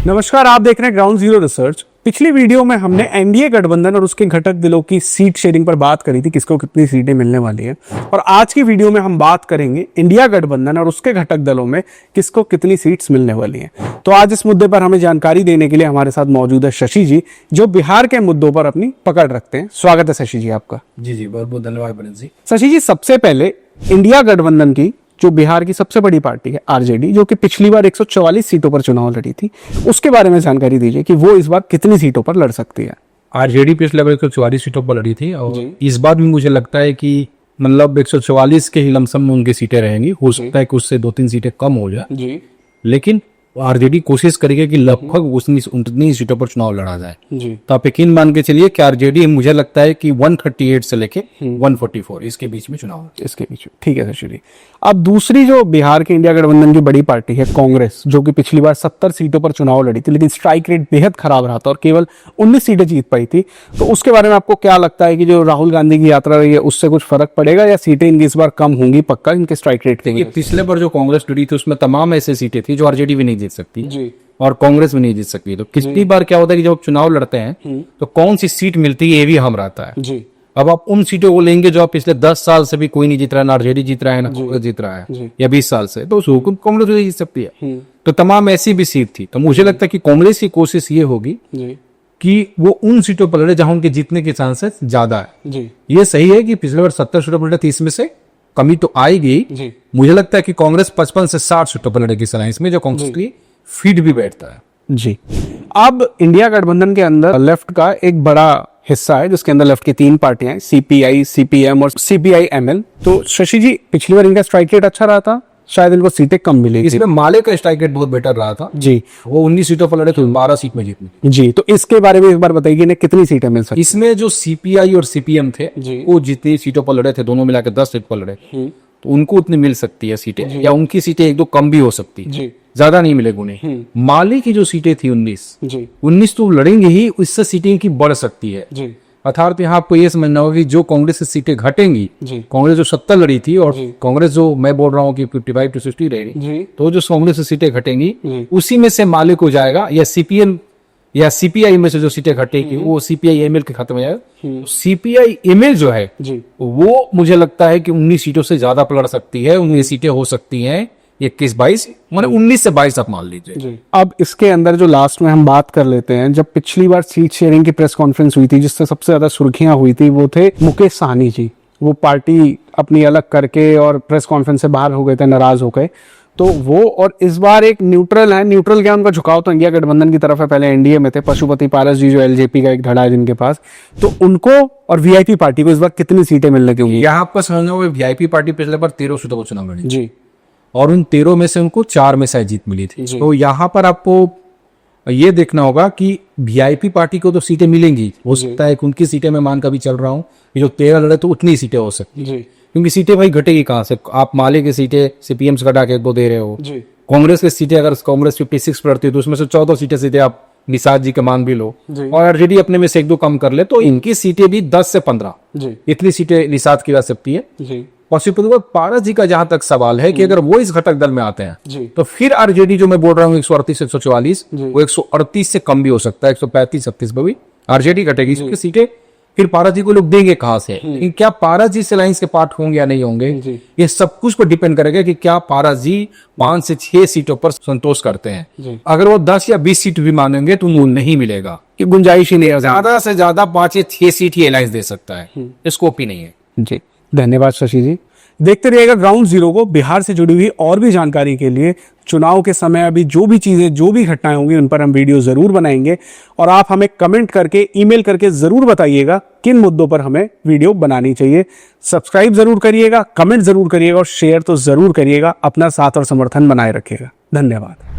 नमस्कार, आप देख रहे हैं ग्राउंड जीरो रिसर्च। पिछली वीडियो में हमने एनडीए गठबंधन और उसके घटक दलों की सीट शेयरिंग पर बात करी थी, किसको कितनी सीटें मिलने वाली हैं। और आज की वीडियो में हम बात करेंगे इंडिया गठबंधन और उसके घटक दलों में किसको कितनी सीट्स मिलने वाली हैं। तो आज इस मुद्दे पर हमें जानकारी देने के लिए हमारे साथ मौजूद है शशि जी, जो बिहार के मुद्दों पर अपनी पकड़ रखते हैं। स्वागत है शशि जी आपका। जी बहुत बहुत धन्यवाद बनित जी। शशि जी, सबसे पहले इंडिया गठबंधन की जो बिहार की सबसे बड़ी पार्टी है आरजेडी, जो कि पिछली बार 144 सीटों पर चुनाव लड़ी थी, उसके बारे में जानकारी दीजिए कि वो इस बार कितनी सीटों पर लड़ सकती है। आरजेडी पिछले बार 144 सीटों पर लड़ी थी और इस बार भी मुझे लगता है कि मतलब 144 के ही लमसम में उनकी सीटें रहेंगी। हो सकता है कि उससे 2-3 सीटें कम हो जाए, लेकिन आरजेडी कोशिश करेगी कि लगभग उतनी सीटों पर चुनाव लड़ा जाए। तो आप यकीन मान के चलिए कि आरजेडी मुझे लगता है कि 138 से लेके 144 इसके बीच में चुनाव, इसके बीच में। ठीक है शशि जी। अब दूसरी जो बिहार के इंडिया गठबंधन की बड़ी पार्टी है कांग्रेस, जो कि पिछली बार 70 सीटों पर चुनाव लड़ी थी, लेकिन स्ट्राइक रेट बेहद खराब रहा था और केवल 19 सीटें जीत पाई थी। तो उसके बारे में आपको क्या लगता है कि जो राहुल गांधी की यात्रा रही है उससे कुछ फर्क पड़ेगा या सीटें इनकी इस बार कम होंगी पक्का इनके स्ट्राइक रेट के? पिछले बार जो कांग्रेस लड़ी थी उसमें तमाम ऐसी सीटें थी जो आरजेडी भी नहीं जीत सकती जी, और कांग्रेस भी नहीं जीत सकती। तो कितनी बार क्या होता है कि जब चुनाव लड़ते हैं तो कौन सी सीट मिलती है ये भी हम रहता है जी। अब आप उन सीटों को लेंगे जो आप पिछले 10 साल से भी कोई नहीं जीत रहा है, ना आरजेडी जीत रहा है ना कांग्रेस जीत रहा है, या 20 साल से, तो उस हुकुम कांग्रेस नहीं जीत सकती है। तो तमाम ऐसी भी सीट थी। तो मुझे लगता है कि कांग्रेस की कोशिश ये होगी कि वो उन सीटों पर लड़े जहां उनके जीतने के चांसेस ज्यादा है। ये सही है कि पिछले बार 70 सीटों पर लड़े, 30 में से कमी तो आएगी। मुझे लगता है कि कांग्रेस 55 से 60 सीटों पर लड़ेगी सलाइस में, जो कांग्रेस की फीट भी बैठता है। जी। अब इंडिया गठबंधन के अंदर लेफ्ट का एक बड़ा हिस्सा है, जिसके अंदर लेफ्ट की 3 पार्टियां हैं, सीपीआई, सीपीएम और सीपीआई-एमएल। तो शशि जी, पिछली बार इनका स्ट्राइक रेट अच्छा रहा था, शायद इनको सीटें कम मिली। इसमें माले का स्ट्राइक रेट बहुत बेटर रहा था जी, वो 19 सीटों पर लड़े तो 12 सीट में जीतने जी। तो इसके बारे में एक बार बताइए इन्हें कितनी सीटें मिल सकती? इसमें जो सीपीआई और सीपीएम थे वो जितनी सीटों पर लड़े थे, दोनों मिलाकर 10 सीट पर लड़े, तो उनको उतनी मिल सकती है सीटें, या उनकी सीटें 1-2 कम भी हो सकती है, ज्यादा नहीं मिलेगी उन्हें। माले की जो सीटें थी 19 तो लड़ेंगे ही, उससे सीटें की बढ़ सकती है। अर्थात यहाँ आपको ये समझना होगा कि जो कांग्रेस की सीटें घटेंगी, कांग्रेस जो 70 लड़ी थी और कांग्रेस जो मैं बोल रहा हूँ कि 55 to 60 रहेगी, तो जो कांग्रेस की सीटें घटेंगी उसी में से माले को जाएगा, या सीपीएम या सीपीआई में से जो सीटें घटेगी वो सीपीआई-एमएल के खत्म हो जाएगा। सीपीआई-एमएल जो है वो मुझे लगता है कि 19 सीटों से ज्यादा लड़ सकती है। 19 सीटें हो सकती हैं 21-22, मतलब 19 से 22 आप मान लीजिए। अब इसके अंदर जो लास्ट में हम बात कर लेते हैं, जब पिछली बार सीट शेयरिंग की प्रेस कॉन्फ्रेंस हुई थी जिससे सबसे ज्यादा सुर्खियां हुई थी, वो थे मुकेश साहनी जी। वो पार्टी अपनी अलग करके और प्रेस कॉन्फ्रेंस से बाहर हो गए थे, नाराज हो गए। तो वो और इस बार एक न्यूट्रल है, न्यूट्रल क्या उनका झुकाव तो इंडिया गठबंधन की तरफ है, पहले एनडीए में थे। पशुपति पारस जी जो एलजेपी का एक धड़ा है जिनके पास, तो उनको और वीआईपी पार्टी को इस बार कितनी सीटें मिलने की होंगी? यहाँ आपको समझना होगा वीआईपी पार्टी पिछले बार 13 सीटों पर चुनाव लड़ी जी, और उन 13 में से उनको 4 में शायद जीत मिली थी। तो यहाँ पर आपको ये देखना होगा कि वीआईपी पार्टी को तो सीटें मिलेंगी, हो सकता है कि उनकी सीटें मैं मान कर भी चल रहा हूँ कि जो 13 लड़े तो उतनी सीटें हो सकती है, क्योंकि सीटें भाई घटेगी कहाँ से? आप माले की सीटें सीपीएम से घटा के 2 दे रहे हो, कांग्रेस की सीटें अगर कांग्रेस 56 पर लड़ती है तो उसमें से 14 सीटें आप निषाद जी का मान भी लो, और आरजेडी अपने में से 1-2 कम कर ले तो इनकी सीटें भी 10 से 15 इतनी सीटें निषाद की जा सकती है। पशुपति पारस जी का जहां तक सवाल है कि अगर वो इस घटक दल में आते हैं तो फिर आरजेडी जो मैं बोल रहा हूँ 138 से 144, वो 138 से कम भी हो सकता है, 135-36 पर भी आरजेडी घटेगी। इसकी सीटें फिर पारस जी को लोग देंगे कहां से? लेकिन क्या पारस जी अलायंस के पार्ट होंगे या नहीं होंगे, ये सब कुछ पर डिपेंड करेगा कि क्या पारस जी 5 से 6 सीटों पर संतोष करते हैं। अगर वो 10 या 20 सीट भी मानेंगे तो उनको नहीं मिलेगा, कि गुंजाइश ही नहीं है। ज्यादा से ज्यादा 5 या 6 सीट ही अलायंस दे सकता है, स्कोप ही नहीं है। जी, धन्यवाद शशि जी। देखते रहिएगा ग्राउंड जीरो को। बिहार से जुड़ी हुई और भी जानकारी के लिए चुनाव के समय अभी जो भी चीजें, जो भी घटनाएं होंगी उन पर हम वीडियो जरूर बनाएंगे, और आप हमें कमेंट करके, ईमेल करके जरूर बताइएगा किन मुद्दों पर हमें वीडियो बनानी चाहिए। सब्सक्राइब जरूर करिएगा, कमेंट जरूर करिएगा और शेयर तो जरूर करिएगा। अपना साथ और समर्थन बनाए रखिएगा। धन्यवाद।